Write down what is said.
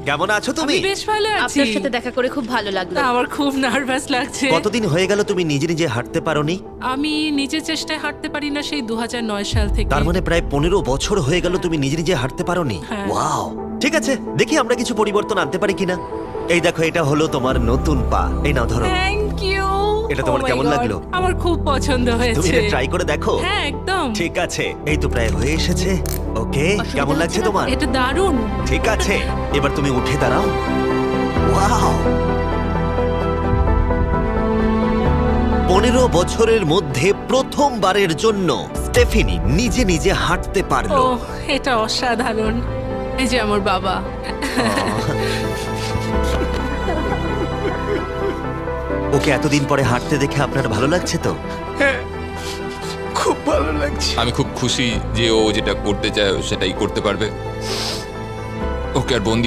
কেমন আছো তুমি? আমি বেশ ভালো আছি। আপনার সাথে দেখা করে খুব ভালো লাগলো। আমার খুব নার্ভাস লাগছে। কতদিন হয়ে গেল তুমি নিজে নিজে হাঁটতে পারোনি? আমি নিজের চেষ্টায় হাঁটতে পারি না সেই 2009 সাল থেকে। তার মানে প্রায় 15 বছর হয়ে গেল তুমি নিজে নিজে হাঁটতে পারোনি। হ্যাঁ। ওয়াও, ঠিক আছে, দেখি আমরা কিছু পরিবর্তন আনতে পারি কিনা। এই দেখো, এটা হলো তোমার নতুন পা। এই নাও ধরো। Thank you. এটা তোমার কেমন লাগলো? আমার খুব পছন্দ তুমি হয়েছে। এটা ট্রাই করে দেখো। হ্যাঁ একদম। ঠিক আছে, এই তো প্রায় হয়ে এসেছে। ওকে, কেমন লাগছে তোমার? এটা দারুণ। ঠিক আছে, এবার তুমি উঠে দাঁড়াও। ওয়াও, 15 বছরের মধ্যে প্রথমবারের জন্য স্টেফিনি নিজে নিজে হাঁটতে ও পারলো। এটা অসাধারণ। এই যে আমার বাবা। ওকে এতদিন পরে হাঁটতে দেখে আপনার ভালো লাগছে তো? খুব ভালো লাগছে। আমি খুব খুশি যে ও যেটা করতে চায় ও সেটাই করতে পারবে। ওকে আর বন্দি